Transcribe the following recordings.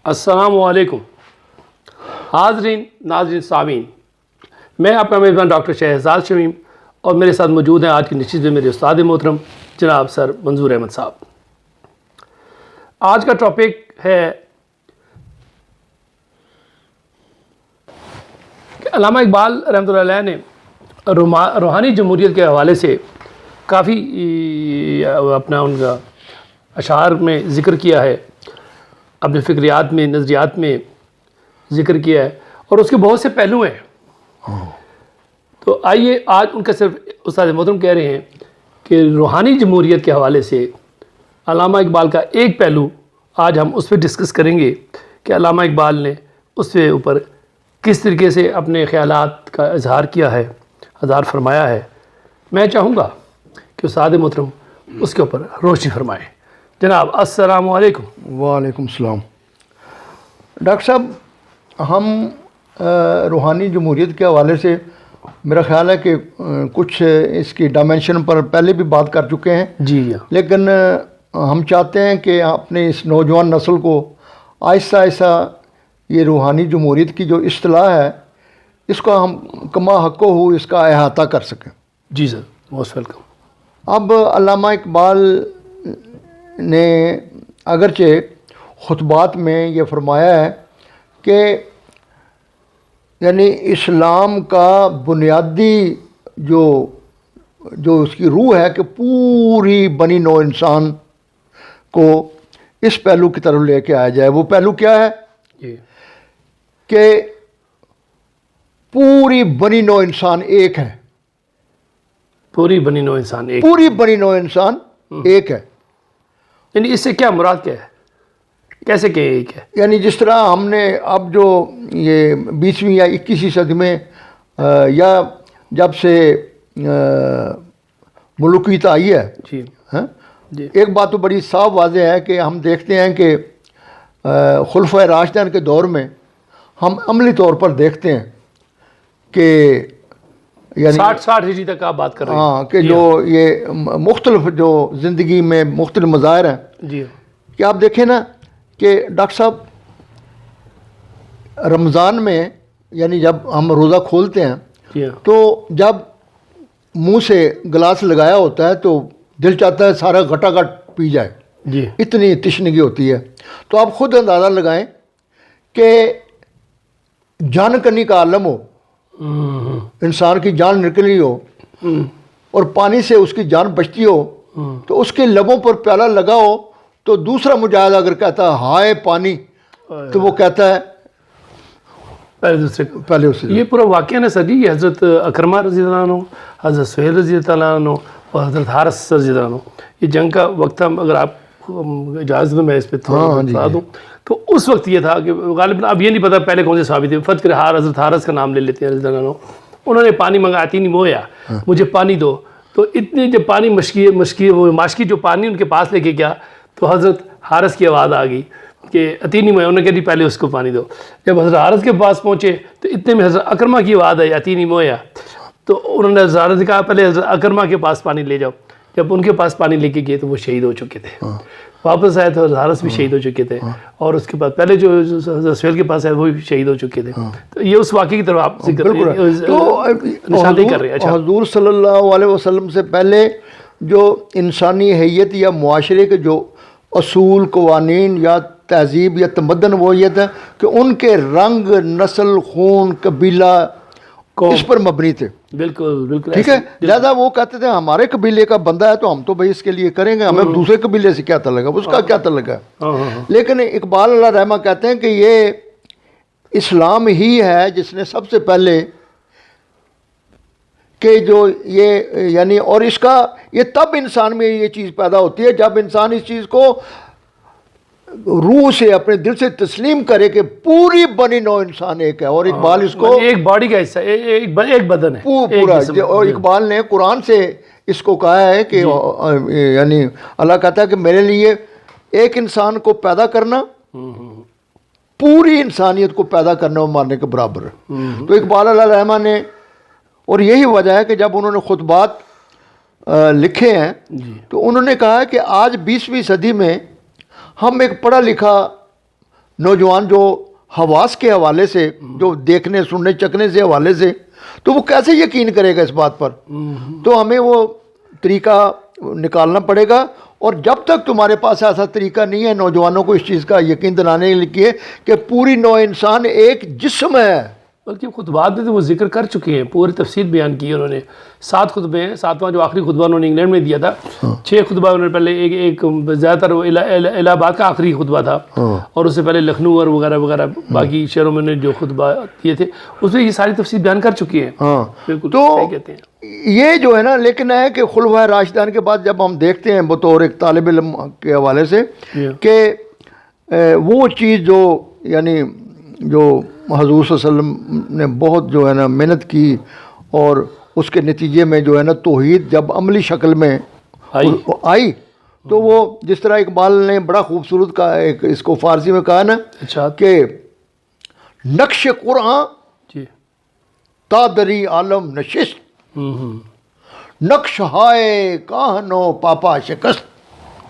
السلام علیکم حاضرین ناظرین سامعین، میں آپ کا میزبان ڈاکٹر شہزاد شمیم اور میرے ساتھ موجود ہیں آج کی نشست میں میرے استاد محترم جناب سر منظور احمد صاحب۔ آج کا ٹاپک ہے کہ علامہ اقبال رحمۃ اللہ علیہ نے روحانی جمہوریت کے حوالے سے کافی اپنا ان کا اشعار میں ذکر کیا ہے، اپنے فکریات میں نظریات میں ذکر کیا ہے، اور اس کے بہت سے پہلو ہیں۔ تو آئیے آج ان کا صرف استاد محترم کہہ رہے ہیں کہ روحانی جمہوریت کے حوالے سے علامہ اقبال کا ایک پہلو آج ہم اس پہ ڈسکس کریں گے کہ علامہ اقبال نے اس پہ اوپر کس طریقے سے اپنے خیالات کا اظہار کیا ہے، اظہار فرمایا ہے۔ میں چاہوں گا کہ استاد محترم اس کے اوپر روشنی فرمائیں۔ جناب السلام علیکم۔ وعلیکم السلام۔ ڈاکٹر صاحب، ہم روحانی جمہوریت کے حوالے سے میرا خیال ہے کہ کچھ اس کی ڈائمینشن پر پہلے بھی بات کر چکے ہیں، جی، لیکن ہم چاہتے ہیں کہ اپنے اس نوجوان نسل کو آہستہ آہستہ یہ روحانی جمہوریت کی جو اصطلاح ہے اس کو ہم کما حق ہو اس کا احاطہ کر سکیں۔ جی سر، موسٹ ویلکم۔ اب علامہ اقبال نے اگرچہ خطبات میں یہ فرمایا ہے کہ یعنی اسلام کا بنیادی جو اس کی روح ہے کہ پوری بنی نوع انسان کو اس پہلو کی طرف لے کے آیا جائے۔ وہ پہلو کیا ہے؟ جی، کہ پوری بنی نوع انسان ایک ہے۔ پوری بنی نوع انسان ایک، پوری بنی نوع انسان ایک ہے۔ یعنی اس سے کیا مراد کیا ہے؟ کیسے کہ ایک ہے؟ یعنی جس طرح ہم نے اب جو یہ 20ویں یا 21ویں صدی میں یا جب سے ملوکیت آئی ہے، جی جی، ایک بات تو بڑی صاف واضح ہے کہ ہم دیکھتے ہیں کہ خلفۂ راشدین کے دور میں ہم عملی طور پر دیکھتے ہیں کہ یعنی 60 ہجری تک آپ بات کر رہے ہیں۔ ہاں، کہ جو یہ مختلف جو زندگی میں مختلف مظاہر ہیں، جی، کہ آپ دیکھیں نا کہ ڈاکٹر صاحب رمضان میں یعنی جب ہم روزہ کھولتے ہیں جی، تو جب منہ سے گلاس لگایا ہوتا ہے تو دل چاہتا ہے سارا گھٹا گھٹ پی جائے، جی، اتنی تشنگی ہوتی ہے۔ تو آپ خود اندازہ لگائیں کہ جان کنی کا عالم ہو، انسان کی جان نکلی ہو اور پانی سے اس کی جان بچتی ہو، تو اس کے لبوں پر پیالہ لگا ہو تو دوسرا مجاہد اگر کہتا ہے ہائے پانی، تو وہ کہتا ہے پہلے دوسرے پہلے اسے۔ یہ پورا واقعہ نا سر جی، یہ حضرت اکرمہ رضی اللہ عنہ، حضرت سہیل رضی اللہ عنہ اور حضرت حارث رضی اللہ عنہ، یہ جنگ کا وقت تھا۔ اگر آپ اجازت میں اس پہ تھوڑا بتا دوں تو اس وقت یہ تھا کہ غالباً اب یہ نہیں پتا پہلے کون سے صحابی تھے، فرض کرے حضرت حارث کا نام لے لیتے ہیں رضی اللہ عنہ، انہوں نے پانی منگایا، نہیں مویا مجھے پانی دو، تو اتنے جب پانی ماشکی جو پانی ان کے پاس لے کے گیا تو حضرت حارث کی آواز آ گئی کہ اتینی مویا، انہوں نے کہا پہلے اس کو پانی دو۔ جب حضرت حارث کے پاس پہنچے تو اتنے میں حضرت اکرمہ کی آواز آئی اتینی مویا، تو انہوں نے حضرت حارث سے کہا پہلے حضرت اکرمہ کے پاس پانی لے جاؤ۔ جب ان کے پاس پانی لے کے گئے تو وہ شہید ہو چکے تھے، واپس آئے تو حضرت حارث بھی شہید ہو چکے تھے، اور اس کے بعد پہلے جو حضرت سہیل کے پاس آئے وہ بھی شہید ہو چکے تھے۔ تو یہ اس واقعے کی طرف آپ نشاندہی کر رہے ہیں۔ اچھا، حضور صلی اللہ علیہ وسلم سے پہلے جو انسانی حیت یا معاشرے کے جو اصول قوانین یا تہذیب یا تمدن وہ یہ تھا کہ ان کے رنگ، نسل، خون، قبیلہ اس پر مبنی تھے۔ بالکل بالکل، ٹھیک ہے، لہٰذا وہ کہتے تھے ہمارے قبیلے کا بندہ ہے تو ہم تو بھائی اس کے لیے کریں گے، ہمیں دوسرے قبیلے سے کیا تعلق ہے، اس کا کیا تعلق ہے۔ لیکن اقبال اللہ رحمہ کہتے ہیں کہ یہ اسلام ہی ہے جس نے سب سے پہلے کہ جو یہ یعنی اور اس کا یہ تب انسان میں یہ چیز پیدا ہوتی ہے جب انسان اس چیز کو روح سے اپنے دل سے تسلیم کرے کہ پوری بنی نوع انسان ایک ہے، اور اقبال اس کو ایک باڈی کا حصہ، ایک بدن ہے پورا، اور اقبال نے قرآن سے اس کو کہا ہے کہ یعنی اللہ کہتا ہے کہ میرے لیے ایک انسان کو پیدا کرنا پوری انسانیت کو پیدا کرنا اور مارنے کے برابر ہے۔ تو اقبال اللہ رحمہ نے، اور یہی وجہ ہے کہ جب انہوں نے خطبات لکھے ہیں تو انہوں نے کہا کہ آج 20ویں صدی میں ہم ایک پڑھا لکھا نوجوان جو حواس کے حوالے سے، جو دیکھنے سننے چکنے سے حوالے سے، تو وہ کیسے یقین کرے گا اس بات پر؟ تو ہمیں وہ طریقہ نکالنا پڑے گا، اور جب تک تمہارے پاس ایسا طریقہ نہیں ہے نوجوانوں کو اس چیز کا یقین دلانے کے لیے کہ پوری نوع انسان ایک جسم ہے. بلکہ خطبات میں تو وہ ذکر کر چکے ہیں، پوری تفصیل بیان کی ہے انہوں نے. 7 خطبے ہیں، 7واں جو آخری خطبہ انہوں نے انگلینڈ میں دیا تھا. 6 خطبہ انہوں نے پہلے ایک زیادہ تر الہ آباد کا آخری خطبہ تھا، اور اس سے پہلے لکھنؤ اور وغیرہ وغیرہ باقی شہروں میں انہوں نے جو خطبہ دیے تھے اس میں یہ ساری تفصیل بیان کر چکی ہیں. بالکل تو صحیح کہتے ہیں. یہ جو ہے نا، لیکن ہے کہ خلفائے راشدین کے بعد جب ہم دیکھتے ہیں بطور ایک طالب علم کے حوالے سے کہ وہ چیز جو یعنی جو حضور صلی اللہ علیہ وسلم نے بہت جو ہے نا محنت کی، اور اس کے نتیجے میں جو ہے نا توحید جب عملی شکل میں آئی، تو وہ جس طرح اقبال نے بڑا خوبصورت کہا، ایک اس کو فارسی میں کہا نا کہ نقش قرآن جی تا دری عالم نشست، نقش ہائے کاہنو پاپا شکست.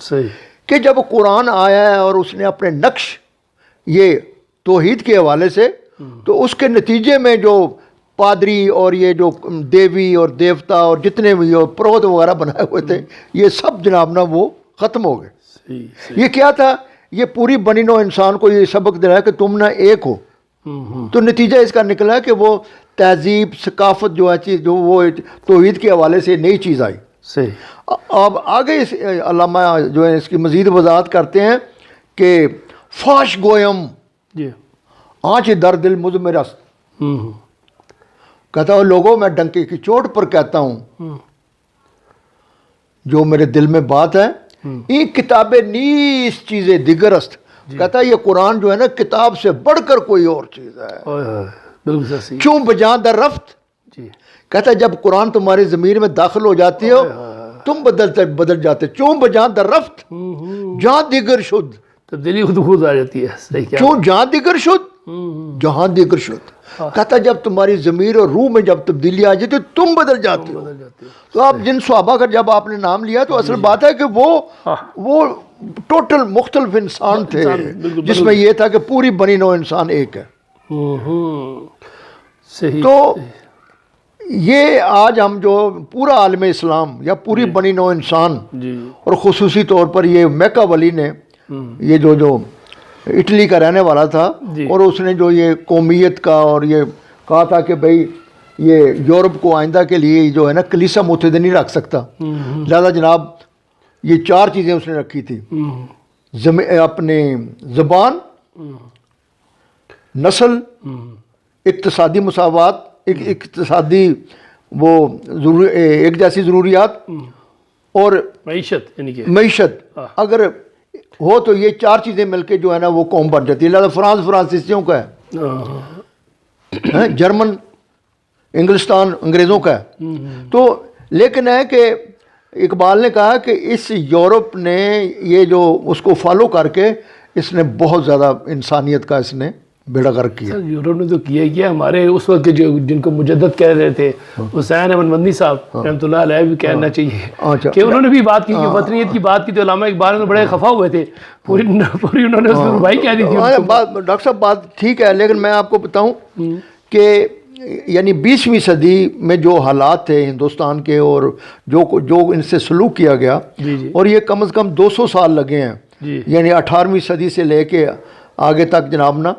صحیح. کہ جب قرآن آیا ہے اور اس نے اپنے نقش یہ توحید کے حوالے سے، تو اس کے نتیجے میں جو پادری اور یہ جو دیوی اور دیوتا اور جتنے بھی پروت وغیرہ بنائے ہوئے تھے، یہ سب جناب نا وہ ختم ہو گئے. صحیح. یہ کیا تھا؟ یہ پوری بنی نوع انسان کو یہ سبق دلایا کہ تم نہ ایک ہو. تو نتیجہ اس کا نکلا کہ وہ تہذیب ثقافت جو ہے چیز جو وہ توحید کے حوالے سے نئی چیز آئی. صحیح. اب آگے اس علامہ جو ہے اس کی مزید وضاحت کرتے ہیں کہ فاش گویم جی آنچ در دل مجھ میں رست. کہتا ہوں لوگوں میں ڈنکے کی چوٹ پر کہتا ہوں جو میرے دل میں بات ہے، یہ کتابیں نیس چیزیں دیگر است. کہتا ہے یہ قرآن جو ہے نا کتاب سے بڑھ کر کوئی اور چیز ہے. بالکل صحیح. چوں بجاں در رفت. جی کہتا ہے جب قرآن تمہاری ضمیر میں داخل ہو جاتی ہو تم بدل جاتے. چوں بجاں در رفت جہاں دیگر شد. تبدیلی خود آ جاتی ہے. صحیح. کیا چوں جہاں دیگر شد جہاں دیگر شد. کہتا ہے جب تمہاری ضمیر اور روح میں جب تبدیلی آ جاتی تم بدل جاتے ہو. تو آپ جن صحابہ کا جب آپ نے نام لیا تو اصل بات ہے کہ وہ ٹوٹل مختلف انسان تھے، جس میں یہ تھا کہ پوری بنی نوع انسان ایک ہے. صحیح. تو یہ آج ہم جو پورا عالم اسلام یا پوری بنی نوع انسان، اور خصوصی طور پر یہ میکا ولی نے، یہ جو اٹلی کا رہنے والا تھا، اور اس نے جو یہ قومیت کا اور یہ کہا تھا کہ بھئی یہ یورپ کو آئندہ کے لیے جو ہے نا کلیسا متحد نہیں رکھ سکتا، لہذا جناب یہ 4 چیزیں اس نے رکھی تھی: اپنے زبان، نسل، اقتصادی مساوات، اقتصادی وہ ایک جیسی ضروریات، اور معیشت. یعنی کہ معیشت اگر ہو تو یہ 4 چیزیں مل کے جو ہے نا وہ قوم بن جاتی ہے. لہٰذا فرانس فرانسیسیوں کا ہے، جرمن انگلستان انگریزوں کا ہے. تو لیکن ہے کہ اقبال نے کہا کہ اس یورپ نے یہ جو اس کو فالو کر کے اس نے بہت زیادہ انسانیت کا اس نے بیڑا غرق کیا. یورپ نے تو کیا ہمارے اس وقت کے جن کو مجدد کہہ رہے تھے، حسین احمد مدنی صاحب رحمۃ اللہ علیہ بھی کہنا چاہیے کہ انہوں نے بھی بات کی کہ وطنیت کی بات کی تو علامہ اقبال میں بڑے خفا ہوئے تھے، پوری انہوں نے اس میں ربائی کہہ دی تھی. ڈاکٹر صاحب بات ٹھیک ہے، لیکن میں آپ کو بتاؤں کہ یعنی 20ویں صدی میں جو حالات تھے ہندوستان کے اور جو ان سے سلوک کیا گیا، اور یہ کم از کم 200 سال لگے ہیں، یعنی 18ویں صدی سے لے کے آگے تک جناب نا.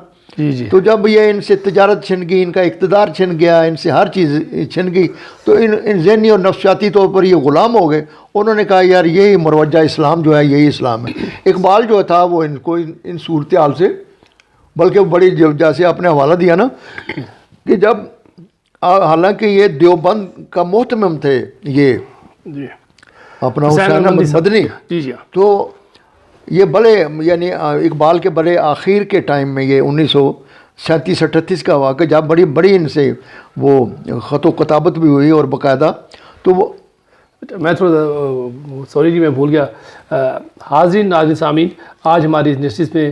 تو جب یہ ان سے تجارت چھن گئی، ان کا اقتدار چھن گیا، ان سے ہر چیز چھن گئی، تو ان ذہنی اور نفسیاتی طور پر یہ غلام ہو گئے. انہوں نے کہا یار یہی مروجہ اسلام جو ہے یہی اسلام ہے. اقبال جو تھا وہ ان کو ان صورتحال سے، بلکہ بڑی جیسے آپ نے حوالہ دیا نا کہ جب حالانکہ یہ دیوبند کا محتمم تھے یہ اپنا حسین احمد مدنی، تو یہ بڑے یعنی اقبال کے بڑے آخر کے ٹائم میں یہ 1937-38 کا واقعہ جب بڑی ان سے وہ خط و کتابت بھی ہوئی اور باقاعدہ. تو وہ میں تھوڑا سوری جی میں بھول گیا. حاضرین سامعین، آج ہماری اس نشست میں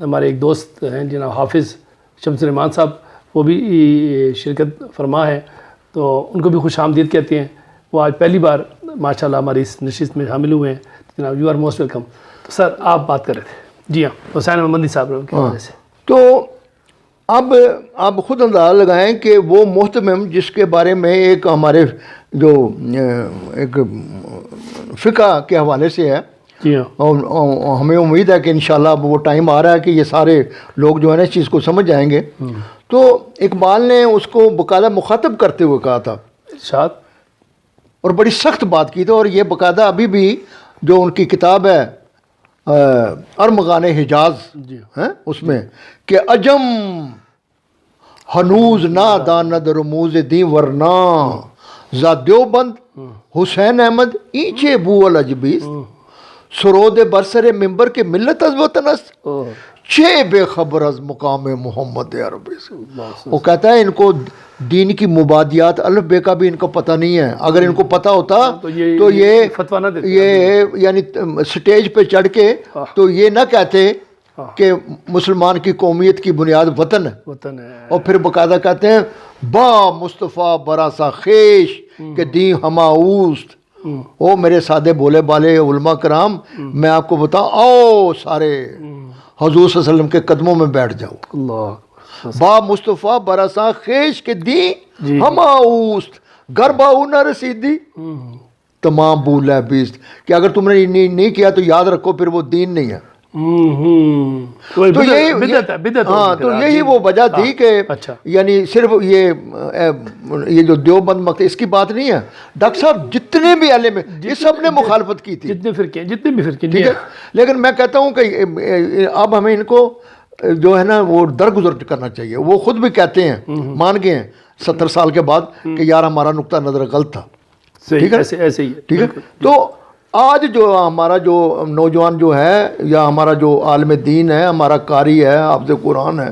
ہمارے ایک دوست ہیں جناب حافظ شمس الرحمان صاحب، وہ بھی شرکت فرما ہے، تو ان کو بھی خوش آمدید کہتے ہیں. وہ آج پہلی بار ماشاءاللہ ہماری اس نشست میں شامل ہوئے ہیں. جناب یو آر موسٹ ویلکم. تو سر آپ بات کر رہے تھے. جی ہاں، حسین محمدی صاحب کی وجہ سے. تو اب آپ خود اندازہ لگائیں کہ وہ محتمم جس کے بارے میں ایک ہمارے جو ایک فقہ کے حوالے سے ہے، جی ہاں، اور ہمیں امید ہے کہ انشاءاللہ اب وہ ٹائم آ رہا ہے کہ یہ سارے لوگ جو ہے نا اس چیز کو سمجھ جائیں گے. تو اقبال نے اس کو باقاعدہ مخاطب کرتے ہوئے کہا تھا ارشاد. اور بڑی سخت بات کی تھی، اور یہ باقاعدہ ابھی بھی جو ان کی کتاب ہے ارمغان حجاز جی ہیں اس میں کہ عجم ہنوز نا داند رموز دی ورنا زا دیوبند حسین احمد اینچے بو الجبیس سرود برسر ممبر کے ملت از وطن است چھ بے خبر از مقام محمد عربی سے. وہ کہتا ہے ان کو دین کی مبادیات الف بے کا بھی ان کو پتہ نہیں ہے. اگر ان کو پتہ ہوتا تو یہ فتویٰ نہ دیتے. یہ یعنی سٹیج پہ چڑھ کے تو یہ نہ کہتے کہ مسلمان کی قومیت کی بنیاد وطن ہے. وطن ہے. اور پھر باقاعدہ کہتے ہیں با مصطفیٰ براسا خیش کہ دی ہما اوست. او میرے سادے بولے بالے علماء کرام، میں آپ کو بتاؤں، آؤ سارے حضور صلی اللہ علیہ وسلم کے قدموں میں بیٹھ جاؤ. اللہ. با مصطفیٰ براسا خیش کے دی ہما اوست گر باؤ نہ رسیدی تمام بولا بیست. کہ اگر تم نے نہیں کیا تو یاد رکھو پھر وہ دین نہیں ہے. تو یہی وہ وجہ تھی کہ یعنی صرف یہ جو دیوبند مکتب اس کی بات نہیں ہے. ڈاکٹر صاحب جتنے بھی علم یہ سب نے مخالفت کی تھی، جتنے بھی فرقے. ٹھیک ہے، لیکن میں کہتا ہوں کہ اب ہمیں ان کو جو ہے نا وہ درگزر کرنا چاہیے. وہ خود بھی کہتے ہیں، مان گئے ہیں 70 سال کے بعد کہ یار ہمارا نقطہ نظر غلط تھا. ٹھیک ہے، ایسے ہی ہے. ٹھیک ہے. تو آج جو ہمارا جو نوجوان جو ہے یا ہمارا جو عالم دین ہے، ہمارا قاری ہے، حافظ قرآن ہے،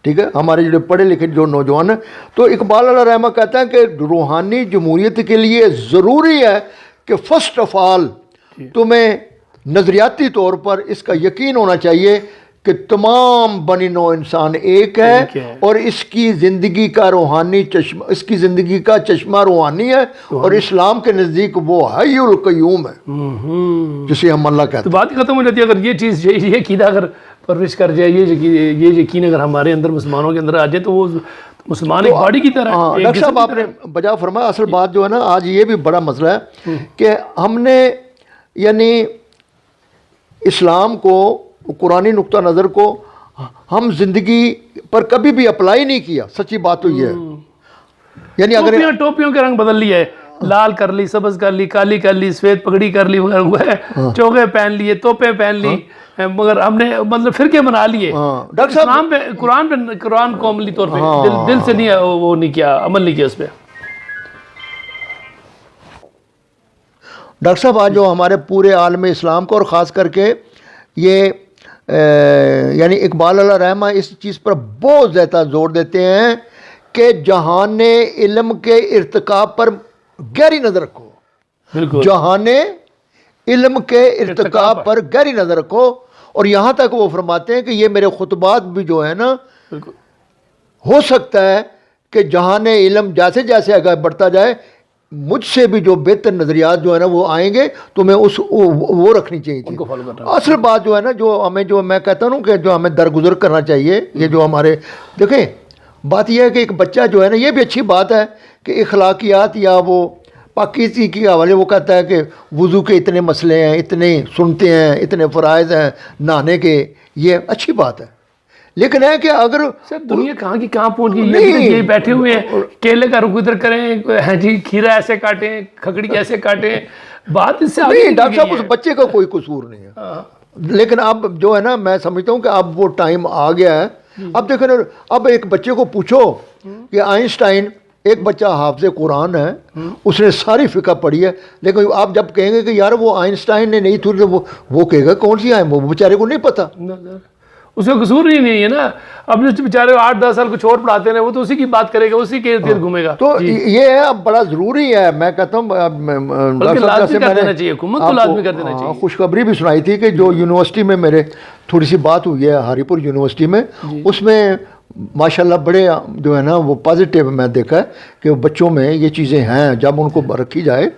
ٹھیک ہے، ہمارے جو پڑھے لکھے جو نوجوان ہیں، تو اقبال علیہ رحمہ کہتا ہے کہ روحانی جمہوریت کے لیے ضروری ہے کہ فرسٹ آف آل تمہیں نظریاتی طور پر اس کا یقین ہونا چاہیے کہ تمام بنی نوع انسان ایک ہے اور اس کی زندگی کا روحانی چشمہ، اس کی زندگی کا چشمہ روحانی ہے، اور اسلام کے نزدیک وہ حی القیوم ہے جسے ہم اللہ کہتے ہیں. تو بات ہی ختم ہو جاتی ہے. اگر یہ چیز یہ عقیدہ اگر پرورش کر جائے، یہ یقین اگر ہمارے اندر مسلمانوں کے اندر آ جائے تو وہ مسلمان ایک باڈی کی طرح. ڈاکٹر صاحب آپ نے بجا فرمایا. اصل بات جو ہے نا آج یہ بھی بڑا مسئلہ ہے کہ ہم نے یعنی اسلام کو، قرآنی نقطہ نظر کو ہم زندگی پر کبھی بھی اپلائی نہیں کیا. سچی بات تو یہ ہے. یعنی اگر ٹوپیوں کے رنگ بدل لیے، لال کر لی، سبز کر لی، کالی کر لی، سفید پگڑی کر لی، چوگے پہن لیے، توپے پہن لی، مگر ہم نے مطلب فرقے بنا لیے. ڈاکٹر صاحب قرآن کو عملی طور پہ دل سے نہیں وہ نہیں کیا، عمل نہیں کیا اس پہ. ڈاکٹر صاحب آج جو ہمارے پورے عالم اسلام کو اور خاص کر کے یہ یعنی اقبال علیہ رحمہ اس چیز پر بہت زیادہ زور دیتے ہیں کہ جہان علم کے ارتقاب پر گہری نظر رکھو. بالکل. جہان علم کے ارتقاب پر گہری نظر رکھو. اور یہاں تک وہ فرماتے ہیں کہ یہ میرے خطبات بھی جو ہے نا ہو سکتا ہے کہ جہان علم جیسے جیسے آگے بڑھتا جائے مجھ سے بھی جو بہتر نظریات جو ہے نا وہ آئیں گے تو میں وہ رکھنی چاہیے تھی. اصل بات جو ہے نا جو ہمیں جو میں کہتا ہوں کہ جو ہمیں درگزر کرنا چاہیے، یہ جو ہمارے دیکھیں بات یہ ہے کہ ایک بچہ جو ہے نا، یہ بھی اچھی بات ہے کہ اخلاقیات یا وہ پاکیزگی کے حوالے وہ کہتا ہے کہ وضو کے اتنے مسئلے ہیں، اتنے سنتے ہیں، اتنے فرائض ہیں نہانے کے، یہ اچھی بات ہے. لیکن ہے کہ اگر دنیا کہاں کی کہاں پہنچ گئی. یہ بیٹھے ہوئے ہیں، کیلے کا رخ ادھر کریں، ہاں جی کھیرا ایسے کاٹیں، کھکڑی ایسے کاٹیں. بات اس سے نہیں ڈاکٹر صاحب، اس بچے کا کوئی قصور نہیں ہے. لیکن اب جو ہے نا میں سمجھتا ہوں کہ اب وہ ٹائم آ گیا ہے. اب دیکھیں نا، اب ایک بچے کو پوچھو کہ آئنسٹائن، ایک بچہ حافظ قرآن ہے، اس نے ساری فقہ پڑھی ہے، لیکن آپ جب کہیں گے کہ یار وہ آئنسٹائن نے نہیں تھی، وہ کہے گا کون سی آئیں، وہ بیچارے کو نہیں پتہ. اس کا قصور ہی نہیں ہے نا. اب جو بیچارے 8-10 سال کچھ اور پڑھاتے ہیں وہ تو اسی کی بات کرے گا، اسی کے ارد گرد گھومے گا. تو یہ ہے اب بڑا ضروری ہے. میں کہتا ہوں لازمی کر دینا چاہیے، حکومت کو لازمی کر دینا چاہیے. خوشخبری بھی سنائی تھی کہ جو یونیورسٹی میں میرے تھوڑی سی بات ہوئی ہے ہاری پور یونیورسٹی میں، اس میں ماشاءاللہ بڑے جو ہے نا وہ پازیٹیو میں دیکھا ہے کہ بچوں میں یہ چیزیں ہیں جب ان کو رکھی جائے،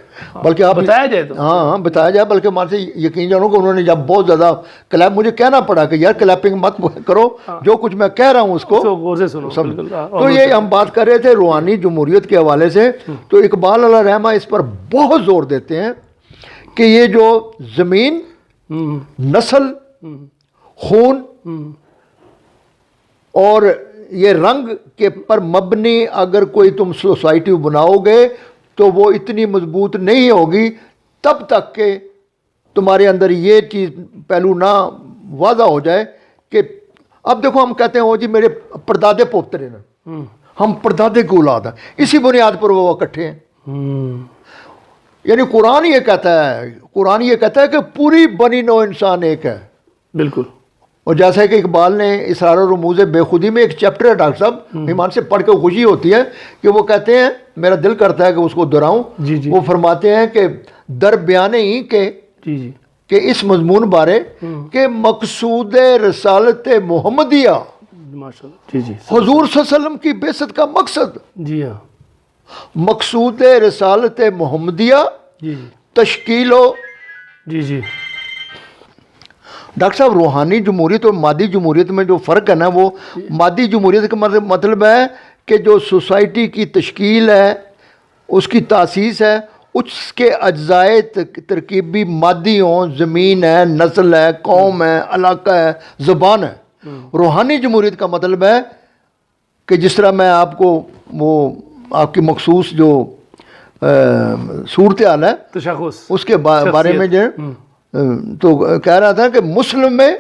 بلکہ آپ بتایا جائے تو ہاں بتایا جائے، بلکہ ہمارے سے یقین جانو کہ انہوں نے جب بہت زیادہ کلیپ مجھے کہنا پڑا کہ یار کلیپنگ مت کرو، جو کچھ میں کہہ رہا ہوں اس کو غور سے سنو، بالکل۔ تو یہ ہم بات کر رہے تھے روحانی جمہوریت کے حوالے سے، تو اقبال علیہ رحمہ اس پر بہت زور دیتے ہیں کہ یہ جو زمین، نسل، خون اور یہ رنگ کے پر مبنی اگر کوئی تم سوسائٹی بناؤ گے تو وہ اتنی مضبوط نہیں ہوگی تب تک کہ تمہارے اندر یہ چیز پہلو نہ واضح ہو جائے کہ اب دیکھو ہم کہتے ہیں وہ جی میرے پردادے پوترے نا، ہم پردادے کی اولاد ہیں، اسی بنیاد پر وہ اکٹھے ہیں۔ یعنی قرآن یہ کہتا ہے کہ پوری بنی نوع انسان ایک ہے، بالکل۔ اور جیسا کہ اقبال نے اسرار و رموز بے خودی میں ایک چیپٹر ہے ڈاکٹر صاحب، ایمان سے پڑھ کے خوشی ہوتی ہے کہ وہ کہتے ہیں، میرا دل کرتا ہے کہ اس کو دہراؤں، وہ فرماتے ہیں کہ در بیانے ہی کہ اس مضمون بارے کہ مقصود رسالت محمدیہ، حضور صلی اللہ علیہ وسلم کی بعثت کا مقصد، جی ہاں، مقصود رسالت محمدیہ تشکیل و جی ڈاکٹر صاحب روحانی جمہوریت اور مادی جمہوریت میں جو فرق ہے نا، وہ مادی جمہوریت کا مطلب ہے کہ جو سوسائٹی کی تشکیل ہے، اس کی تاسیس ہے، اس کے اجزائے ترکیبی مادی ہوں، زمین ہے، نسل ہے، قوم ہے، علاقہ ہے، زبان ہے۔ روحانی جمہوریت کا مطلب ہے کہ جس طرح میں آپ کو وہ آپ کی مخصوص جو صورتحال ہے تشخص اس کے بارے میں جو تو کہہ رہا تھا کہ مسلم میں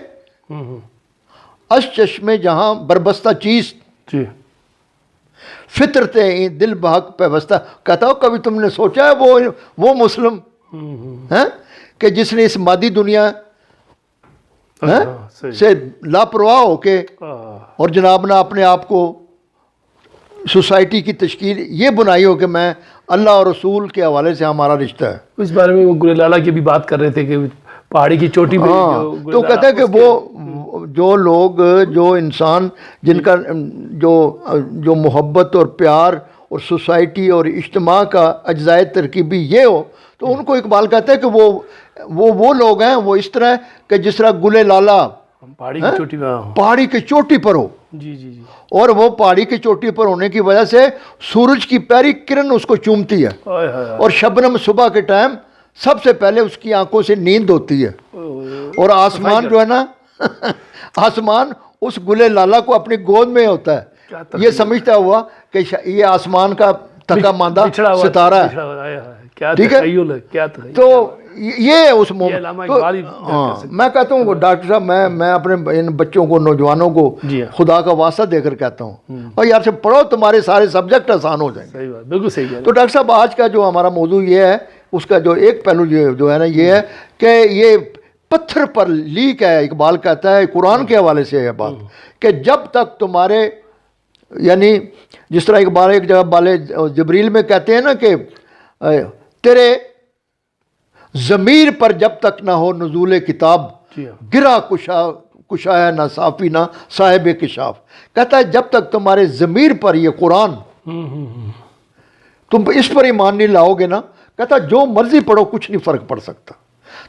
از چشم جہاں بربستہ چیز فطرت دل بحق پیوستہ، کہتا ہو کبھی تم نے سوچا ہے وہ مسلم ہے کہ جس نے اس مادی دنیا سے لاپرواہ ہو کے اور جناب نے اپنے آپ کو سوسائٹی کی تشکیل یہ بنائی ہو کہ میں اللہ اور رسول کے حوالے سے ہمارا رشتہ ہے۔ اس بارے میں وہ گل لالا کی بھی بات کر رہے تھے کہ پہاڑی کی چوٹی پہ تو کہتا ہے کہ وہ جو لوگ جو انسان جن کا جو محبت اور پیار اور سوسائٹی اور اجتماع کا اجزائے ترکیبی یہ ہو، تو ان کو اقبال کہتا ہے کہ وہ لوگ ہیں، وہ اس طرح کہ جس طرح گل لالا پہاڑی کی چوٹی پر ہو، اور وہ پہاڑی کی چوٹی پر ہونے کی وجہ سے سورج کی پہلی کرن اس کو چومتی ہے، اور شبنم صبح کے ٹائم سب سے پہلے اس کی آنکھوں سے نیند ہوتی ہے، اور آسمان جو ہے نا آسمان اس گلے لالا کو اپنی گود میں ہوتا ہے، یہ سمجھتا ہوا کہ یہ آسمان کا تھکا ماندہ ستارہ ہے، ٹھیک ہے؟ تو یہ اس میں کہتا ہوں ڈاکٹر صاحب میں اپنے ان بچوں کو، نوجوانوں کو خدا کا واسطہ دے کر کہتا ہوں اور یار سے پڑھو، تمہارے سارے سبجیکٹ آسان ہو جائیں گے۔ بالکل صحیح ہے۔ تو ڈاکٹر صاحب آج کا جو ہمارا موضوع یہ ہے، اس کا جو ایک پہلو جو ہے نا یہ ہے کہ یہ پتھر پر لیک ہے۔ اقبال کہتا ہے قرآن کے حوالے سے ہے بات کہ جب تک تمہارے، یعنی جس طرح اقبال ایک جگہ بالے جبریل میں کہتے ہیں نا کہ تیرے ضمیر پر جب تک نہ ہو نزول کتاب، گرا کشا ہے نہ صافی نہ صاحب کشاف، کہتا ہے جب تک تمہارے ضمیر پر یہ قرآن تم اس پر ایمان نہیں لاؤ گے نا، کہتا جو مرضی پڑھو کچھ نہیں فرق پڑ سکتا۔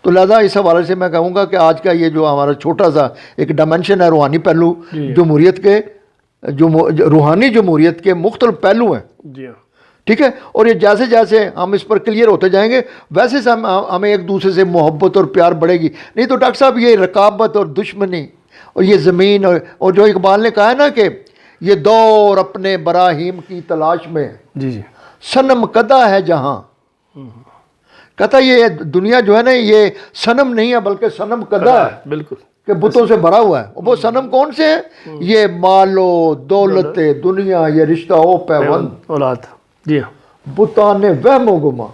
تو لہذا اس حوالے سے میں کہوں گا کہ آج کا یہ جو ہمارا چھوٹا سا ایک ڈائمنشن ہے روحانی پہلو جمہوریت کے، روحانی جمہوریت کے مختلف پہلو ہیں، ٹھیک ہے؟ اور یہ جیسے جیسے ہم اس پر کلیئر ہوتے جائیں گے ویسے سے ہمیں ایک دوسرے سے محبت اور پیار بڑھے گی۔ نہیں تو ڈاکٹر صاحب یہ رقابت اور دشمنی اور یہ زمین اور جو اقبال نے کہا ہے نا کہ یہ دور اپنے براہیم کی تلاش میں صنم کدہ ہے جہاں، کہتا یہ دنیا جو ہے نا یہ صنم نہیں ہے بلکہ صنم کدہ ہے، بالکل، کہ بتوں سے بھرا ہوا ہے۔ وہ صنم کون سے ہیں؟ یہ مال و دولت دنیا، یہ رشتہ و پیوند اولاد، جی ہاں، بتان وہم و گما،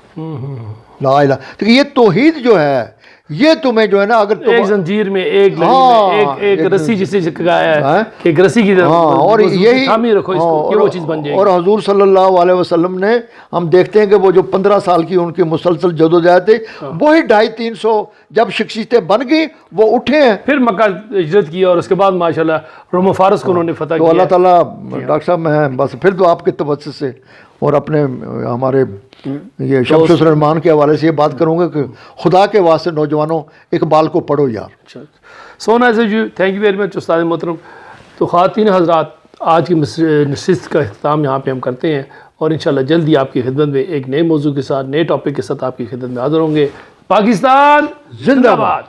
لا الہ۔ تو یہ توحید جو ہے، یہ تمہیں جو ہے نا اگر ایک زنجیر میں ایک لڑی میں ایک رسی جسے چپکایا ہے کہ ایک رسی کی طرح اور یہی تھامی رکھو اس کو، یہ وہ چیز بن جائے گی۔ اور حضور صلی اللہ علیہ وسلم نے، ہم دیکھتے ہیں کہ وہ جو 15 سال کی ان کی مسلسل جدوجہد تھی، وہی 250-300 جب شخصیتیں بن گئی وہ اٹھے ہیں، پھر مکہ ہجرت کی اور اس کے بعد ماشاءاللہ روم و فارس کو انہوں نے فتح تو کیا۔ اللہ تعالیٰ ڈاکٹر صاحب میں بس پھر تو آپ کے توسط سے اور اپنے ہمارے یہ شمس الرحمان کے حوالے سے یہ بات کروں گا کہ خدا کے واسطے نوجوانوں اقبال کو پڑھو یار۔ So nice of you, thank you very much استاد محترم۔ تو خواتین حضرات، آج کی نشست کا اختتام یہاں پہ ہم کرتے ہیں، اور انشاءاللہ جلدی آپ کی خدمت میں ایک نئے موضوع کے ساتھ، نئے ٹاپک کے ساتھ آپ کی خدمت میں حاضر ہوں گے۔ پاکستان زندہ باد۔